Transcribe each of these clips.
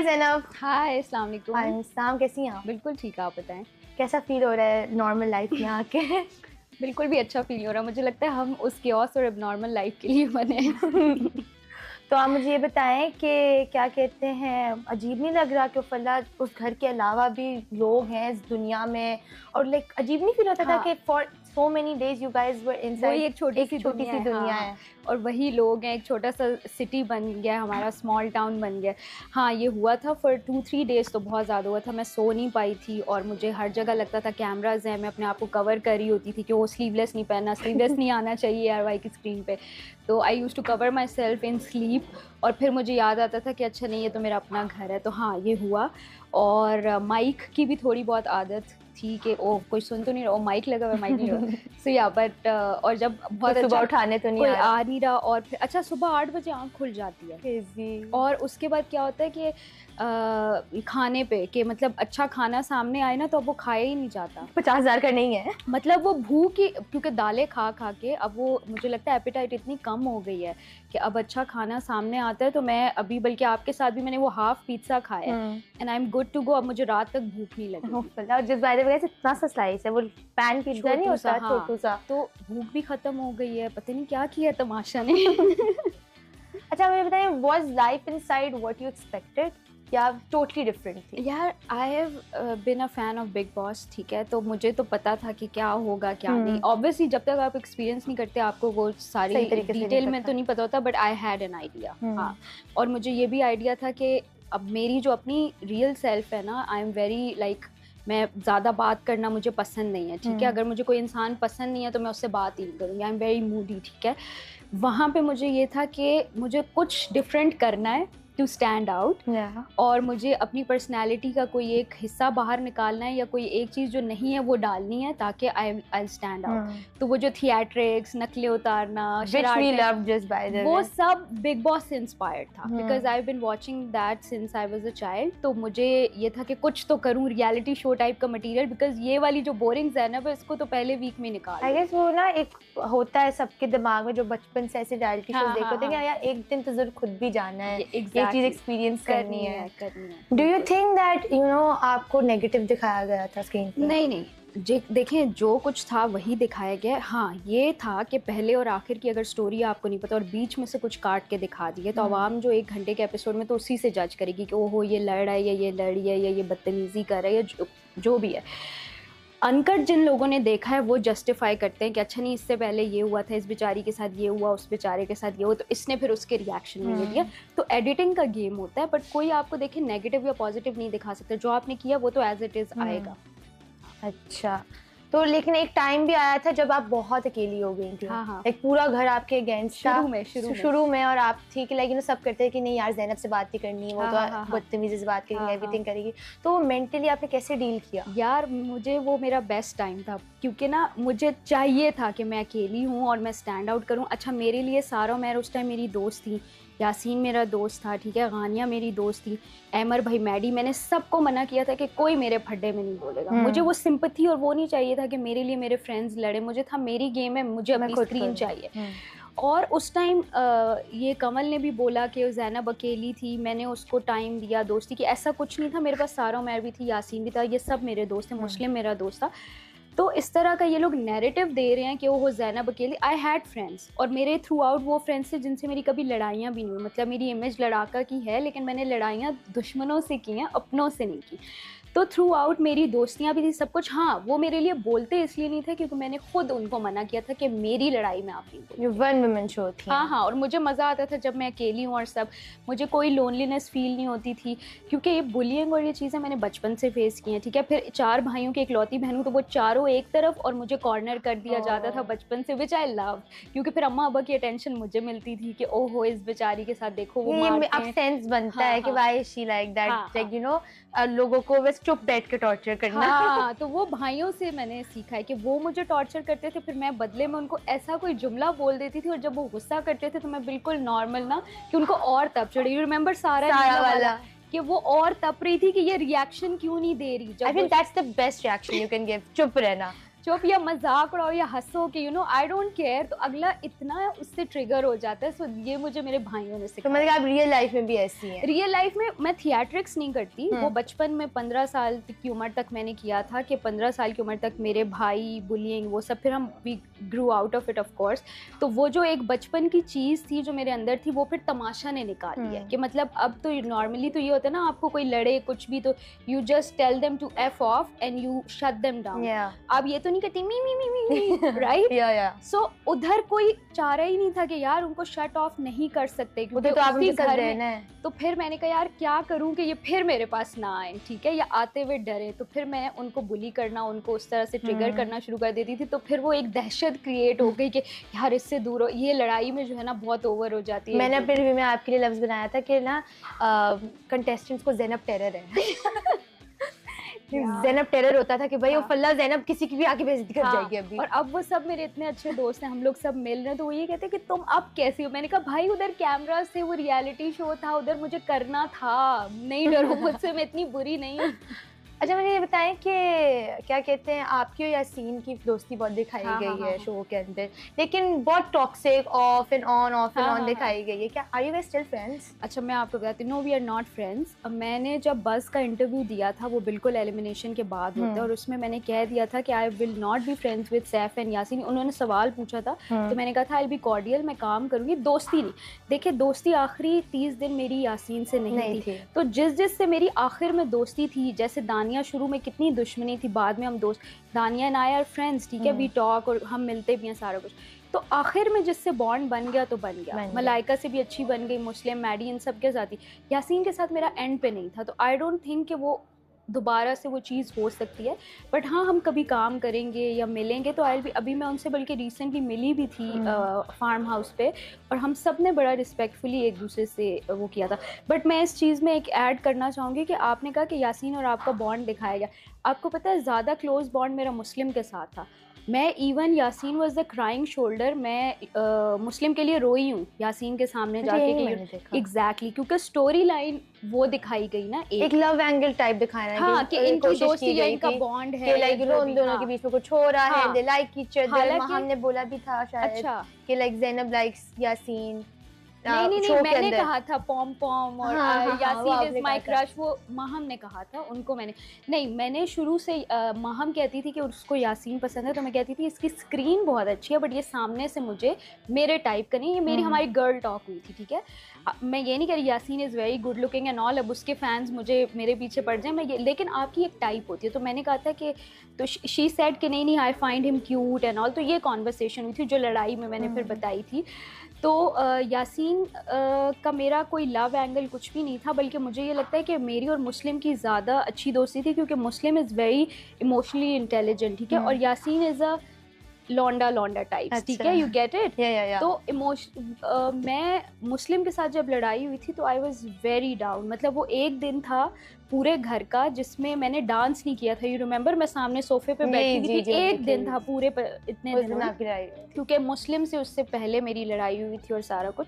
ज़ैनब। हाय, अस्सलाम वालेकुम। वालेकुम, कैसी हैं आप? बिल्कुल ठीक है, आप बताएं। कैसा फील हो रहा है नॉर्मल लाइफ में आके? बिल्कुल भी अच्छा फील हो रहा है, मुझे लगता है हम उस कियोस और एबनॉर्मल लाइफ के लिए बने हैं। तो आप मुझे ये बताएं कि क्या कहते हैं, अजीब नहीं लग रहा कि फला उस घर के अलावा भी लोग हैं इस दुनिया में, और लाइक अजीब नहीं फील होता था कि for so many days you guys were inside वही एक छोटी सी दुनिया है। और वही लोग हैं, एक छोटा सा सिटी बन गया हमारा, स्मॉल टाउन बन गया। हाँ, ये हुआ था फॉर 2-3 डेज, तो बहुत ज़्यादा हुआ था। मैं सो नहीं पाई थी और मुझे हर जगह लगता था कैमराज हैं, मैं अपने आप को कवर कर रही होती थी कि वो स्लीवलेस नहीं पहनना, स्लीवलेस नहीं आना चाहिए ARY की स्क्रीन पे। तो I use to cover myself in sleep, और फिर मुझे याद आता था कि अच्छा नहीं, ये तो मेरा अपना घर है। तो हाँ, ये हुआ। और माइक की भी थोड़ी बहुत आदत थी कि ओ कोई सुन तो नहीं रहा, ओ माइक लगा हुआ, माइक नहीं लगा। सो या बट और जब बहुत तो सुबह उठाने तो नहीं कोई आ नहीं रहा, और फिर अच्छा सुबह 8 बजे आँख खुल जाती है। और उसके बाद क्या होता है कि खाने पे कि मतलब अच्छा खाना सामने आए ना तो अब वो खाया ही नहीं जाता। 50,000 का नहीं है, मतलब वो भूख ही, क्योंकि दालें खा खा के अब वो मुझे लगता है एपेटाइट इतनी कम हो गई है कि अब अच्छा खाना सामने आता है। तो मैं अभी बल्कि आपके साथ भी मैंने वो हाफ पिज्जा खाया है and I am good to go. अब मुझे रात तक भूख नहीं लगी। और जिस बारे में इतना सा स्लाइस है, वो पैन पिज्जा नहीं होता, छोटू सा। तो भूख भी खत्म हो गई है, पता नहीं क्या किया तमाशा ने। अच्छा मुझे बताइए, was life inside what you expected या टोटली डिफरेंट थी? यार, I have been a fan of big boss, ठीक है, तो मुझे तो पता था कि क्या होगा क्या नहीं। ऑब्वियसली जब तक आप एक्सपीरियंस नहीं करते आपको वो सारी डिटेल में तो नहीं पता होता, but I had an idea. हाँ, और मुझे ये भी आइडिया था कि अब मेरी जो अपनी रियल सेल्फ है ना, आई एम वेरी लाइक, मैं ज़्यादा बात करना मुझे पसंद नहीं है, ठीक है। अगर मुझे कोई इंसान पसंद नहीं है तो मैं उससे बात ही नहीं करूँगी। आई एम वेरी मूडी, ठीक है। वहाँ पे मुझे ये था कि मुझे कुछ डिफरेंट करना है टू स्टैंड आउट, और मुझे अपनी पर्सनैलिटी का कोई एक हिस्सा बाहर निकालना है या कोई एक चीज़ जो नहीं है वो डालनी है ताकि आई स्टैंड आउट। तो वो जो थिएट्रिक्स, नकलें उतारना, वो सब बिग बॉस से इंस्पायर्ड था, because I have been watching that since I was a child. तो मुझे ये था कि कुछ तो करूँ रियलिटी शो टाइप का मटेरियल, बिकॉज ये वाली जो बोरिंग ज़ैनब है इसको तो पहले वीक में निकाल। आई गेस वो ना एक होता है सबके दिमाग में जो बचपन से ऐसे रियलिटी शोज देखते हैं, यार एक दिन तो जरूर खुद भी जाना है, ये चीज एक्सपीरियंस करनी है। Do you think that you know आपको नेगेटिव दिखाया गया था स्क्रीन पे? नहीं, देखें, जो कुछ था वही दिखाया गया। हाँ, ये था कि पहले और आखिर की अगर स्टोरी आपको नहीं पता और बीच में से कुछ काट के दिखा दिए तो आवाम जो 1 घंटे के एपिसोड में तो उसी से जज करेगी कि ओहो ये लड़ रहा है या ये लड़ी है या ये बदतमीजी कर रहा है या जो भी है। अनकट जिन लोगों ने देखा है वो जस्टिफाई करते हैं कि अच्छा नहीं, इससे पहले ये हुआ था, इस बेचारी के साथ ये हुआ, उस बेचारे के साथ ये हुआ, तो इसने फिर उसके रिएक्शन में ये दिया। तो एडिटिंग का गेम होता है, बट कोई आपको देखे नेगेटिव या पॉजिटिव नहीं दिखा सकता। जो आपने किया वो तो एज इट इज आएगा। अच्छा, तो लेकिन एक टाइम भी आया था जब आप बहुत अकेली हो गई थी। एक पूरा घर आपके अगेंस्ट था शुरू में, और आप थी कि लाइक सब करते हैं कि नहीं यार ज़ैनब से बात नहीं करनी, वो तो बदतमीजी से बात करेगी, एवरीथिंग करेगी। तो मेंटली आपने कैसे डील किया? यार, मुझे वो मेरा बेस्ट टाइम था, क्योंकि ना मुझे चाहिए था कि मैं अकेली हूँ और मैं स्टैंड आउट करूँ। अच्छा, मेरे लिए सारा मेर उस टाइम मेरी दोस्त थी, यासीन मेरा दोस्त था, ठीक है, गानिया मेरी दोस्त थी, अमर भाई, मैडी, मैंने सबको मना किया था कि कोई मेरे फड्डे में नहीं बोलेगा। मुझे वो सिंपैथी और वो नहीं चाहिए था कि मेरे लिए मेरे फ्रेंड्स लड़े। मुझे था मेरी गेम है, मुझे अपनी स्क्रीन चाहिए। और उस टाइम ये कमल ने भी बोला कि ज़ैनब अकेली थी, मैंने उसको टाइम दिया दोस्ती की। ऐसा कुछ नहीं था, मेरे पास सारा उमर भी थी, यासीन भी था, ये सब मेरे दोस्त थे, मुस्लिम मेरा दोस्त था। तो इस तरह का ये लोग नैरेटिव दे रहे हैं कि वो ज़ैनब अकेली। आई हैड फ्रेंड्स, और मेरे थ्रू आउट वो फ्रेंड्स थे जिनसे मेरी कभी लड़ाइयाँ भी नहीं हुई। मतलब मेरी इमेज लड़ाका की है, लेकिन मैंने लड़ाइयाँ दुश्मनों से की हैं, अपनों से नहीं की। तो थ्रू आउट मेरी दोस्तियाँ भी थी, सब कुछ। हाँ, वो मेरे लिए बोलते इसलिए नहीं थे क्योंकि मैंने खुद उनको मना किया था कि मेरी लड़ाई में आप नहीं बोलो। वन वुमेन शो थी। हाँ, और मुझे मज़ा आता था जब मैं अकेली हूँ और सब, मुझे कोई लोनलीनेस फील नहीं होती थी, क्योंकि ये बुलिंग और ये चीज़ें मैंने बचपन से फेस की हैं, ठीक है। फिर 4 भाइयों की इकलौती बहन हूँ, तो वो चारों एक तरफ और मुझे कॉर्नर कर दिया जाता था बचपन से, विच आई लव, क्योंकि फिर अम्मा अब्बा की अटेंशन मुझे मिलती थी कि ओहो इस बेचारी के साथ देखो वो मारते हैं। अब सेंस बनता है कि why she like that, like you know लोगों को बस चुप बैठ के टॉर्चर करना। हाँ, तो वो भाइयों से मैंने सीखा है कि वो मुझे टॉर्चर करते थे, फिर मैं बदले में उनको ऐसा कोई जुमला बोल देती थी, और जब वो गुस्सा करते थे तो मैं बिल्कुल नॉर्मल ना कि उनको और तप चढ़ी। यू रिमेंबर सारा वाला कि वो और तप रही थी कि ये रिएक्शन क्यों नहीं दे रही। I think that's the best reaction you can give, चुप रहना। चुप, या मजाक उड़ाओ या हंसो कि you know I don't care, तो अगला इतना उससे ट्रिगर हो जाता है। सो ये मुझे मेरे भाइयों ने सिखाया। तो मतलब आप रियल लाइफ में भी ऐसी हैं? रियल लाइफ में मैं थिएट्रिक्स नहीं करती, वो बचपन में 15 साल की उम्र तक मैंने किया था कि 15 साल की उम्र तक मेरे भाई बुलिंग वो सब, फिर हम we grew out of it of course. तो वो जो एक बचपन की चीज़ थी जो मेरे अंदर थी, वो फिर तमाशा ने निकाल दिया कि मतलब अब तो नॉर्मली तो ये होता है ना, आपको कोई लड़े कुछ भी तो you just tell them to F off and you shut them down. अब ये तो नहीं कहती मी मी मी मी राइट। सो उधर कोई चारा ही नहीं था कि यार उनको शट ऑफ नहीं कर सकते क्योंकि तो उसी घर में है। तो फिर मैंने कहा यार क्या करूं कि ये फिर मेरे पास ना आए, ठीक है, या आते हुए डरे। तो फिर मैं उनको बुली करना, उनको उस तरह से ट्रिगर करना शुरू कर देती थी। तो फिर वो एक दहशत क्रिएट हो गई कि यार इससे दूर हो। ये लड़ाई में जो है ना बहुत ओवर हो जाती है। मैंने अपने रिव्यू में आपके लिए लफ्ज बनाया था कि ना कंटेस्टेंट्स को ज़ैनब टेरर है। ज़ैनब टेरर होता था कि भाई वो फल्ला ज़ैनब किसी की भी आके बेइज्जती कर जाएगी अभी। और अब वो सब मेरे इतने अच्छे दोस्त हैं, हम लोग सब मिल रहे हैं, तो वो ये कहते हैं कि तुम अब कैसी हो। मैंने कहा भाई उधर कैमरा से वो रियलिटी शो था, उधर मुझे करना था, नहीं डरो मुझसे, मैं इतनी बुरी नहीं हूँ। अच्छा मुझे ये बताएं कि क्या कहते हैं आपकी और यासीन की दोस्ती बहुत दिखाई गई है शो के अंदर, लेकिन बहुत टॉक्सिक ऑफ एंड ऑन दिखाई गई है। क्या are you guys still friends? अच्छा मैं आपको बताती हूँ, no we are not friends. मैंने जब बस का इंटरव्यू दिया था वो बिल्कुल एलिमिनेशन के बाद होता है, और उसमें मैंने कह दिया था कि I will not be friends with Saif and Yasin. उन्होंने सवाल पूछा था तो मैंने कहा था आई विल बी कॉर्डियल, मैं काम करूँगी, दोस्ती नहीं। देखिए दोस्ती आखिरी 30 दिन मेरी यासीन से नहीं थी। तो जिस से मेरी आखिर में दोस्ती थी, जैसे दानिया शुरू में कितनी दुश्मनी थी, बाद में हम दोस्त, दानिया एंड आई आर फ्रेंड्स, ठीक है, वी टॉक और हम मिलते भी हैं सारा कुछ। तो आखिर में जिससे बॉन्ड बन गया तो बन गया। मलाइका से भी अच्छी बन गई, मुस्लिम, मैडी, इन सब के साथ ही। यासीन के साथ मेरा एंड पे नहीं था, तो आई डोंट थिंक कि वो दोबारा से वो चीज़ हो सकती है। बट हाँ हम कभी काम करेंगे या मिलेंगे तो आई भी। अभी मैं उनसे बल्कि रिसेंटली मिली भी थी फार्म हाउस पे, और हम सब ने बड़ा रिस्पेक्टफुली एक दूसरे से वो किया था। बट मैं इस चीज़ में एक ऐड करना चाहूँगी कि आपने कहा कि यासीन और आपका बॉन्ड दिखाया गया। आपको पता है ज़्यादा क्लोज बॉन्ड मेरा मुस्लिम के साथ था। मैं even Yasin was the crying shoulder, मैं मुस्लिम के लिए रोई हूँ यासीन के सामने जाके कि एग्जैक्टली, क्योंकि स्टोरी लाइन वो दिखाई गई ना, एक लव एंगल टाइप दिखाया है। हाँ, कि इनकी दोस्ती या इनका बॉन्ड है, लाइक उन दोनों के बीच में कुछ हो रहा है, दे लाइक ईच अदर। हमने बोला भी था शायद कि लाइक ज़ैनब लाइक्स यासीन। नहीं मैंने कहा था पॉम पॉम और यासीन इज माय क्रश, वो महम ने कहा था उनको। मैंने शुरू से महम कहती थी कि उसको यासीन पसंद है, तो मैं कहती थी इसकी स्क्रीन बहुत अच्छी है बट ये सामने से मुझे मेरे टाइप का नहीं। ये मेरी हमारी गर्ल टॉक हुई थी, ठीक है। मैं ये नहीं कह रही Yasin is very good looking and all, अब उसके फैंस मेरे पीछे पड़ जाए, मैं ये, लेकिन आपकी एक टाइप होती है। तो मैंने कहा था कि, तो शी सेड कि नहीं I find him cute and all. तो ये कॉन्वर्सेशन हुई थी जो लड़ाई में मैंने फिर बताई थी। तो यासीन का मेरा कोई लव एंगल कुछ भी नहीं था, बल्कि मुझे ये लगता है कि मेरी और मुस्लिम की ज़्यादा अच्छी दोस्ती थी, क्योंकि मुस्लिम इज़ वेरी इमोशनली इंटेलिजेंट, ठीक है, और यासीन इज़ अ लौंडा टाइप्स, ठीक है, यू गेट इट। तो मैं मुस्लिम के साथ जब लड़ाई हुई थी तो आई वाज वेरी डाउन। मतलब वो एक दिन था पूरे घर का जिसमें मैंने डांस नहीं किया था, यू रिमेंबर, मैं सामने सोफे पे बैठी थी। एक दिन था पूरे इतने दिन, क्योंकि मुस्लिम से उससे पहले मेरी लड़ाई हुई थी और सारा कुछ।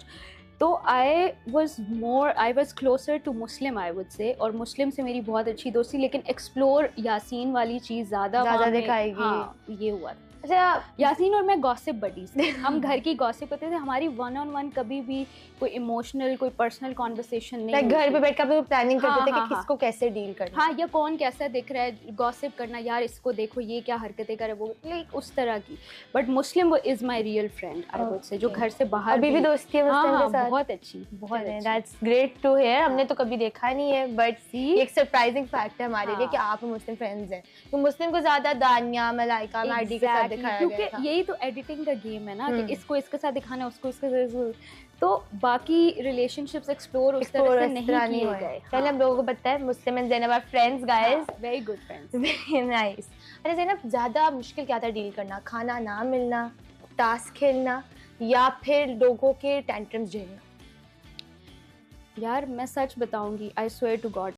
तो I was closer to Muslim I would say, और मुस्लिम से मेरी बहुत अच्छी दोस्ती, लेकिन एक्सप्लोर यासीन वाली चीज़ ज़्यादा दिखाएगी। हाँ, ये हुआ था। अच्छा, यासीन और मैं गॉसिप बडीज थे, हम घर की गॉसिप करते थे। हमारी 1-on-1 कभी भी कोई इमोशनल कोई पर्सनल कॉन्वर्सेशन नहीं, घर पे बैठ कर प्लानिंग करते थे कि किसको कैसे डील करना, हाँ, या कौन कैसा दिख रहा है, गॉसिप करना, यार इसको देखो ये क्या हरकतें करे, वो लाइक उस तरह की। But Muslim is my real friend I would से, जो घर से बाहर अभी भी दोस्ती है मुस्लिम के साथ। बहुत अच्छी, बहुत अच्छी। That's great to hear. हमने तो कभी देखा नहीं है, बट एक सरप्राइजिंग फैक्ट है हमारे लिए कि आप मुस्लिम फ्रेंड्स हैं। तो मुस्लिम को ज्यादा दानिया, मलाइका, मैडी के साथ दिखाया गया था, क्योंकि यही तो एडिटिंग का गेम है ना, कि इसको इसके साथ दिखाना, उसको इसके साथ, तो बाकी रिलेशनशिप्स एक्सप्लोर उस तरह से नहीं किए गए। पहले हम लोगों को पता है Muslim and Zainab are friends guys, very good friends, very nice. अरे ज़ैनब, ज़्यादा मुश्किल क्या था डील करना? खाना ना मिलना, टास्क खेलना, या फिर लोगों के टेंट्रम्स झेलना? यार मैं सच बताऊंगी, आई स्वेयर टू गॉड,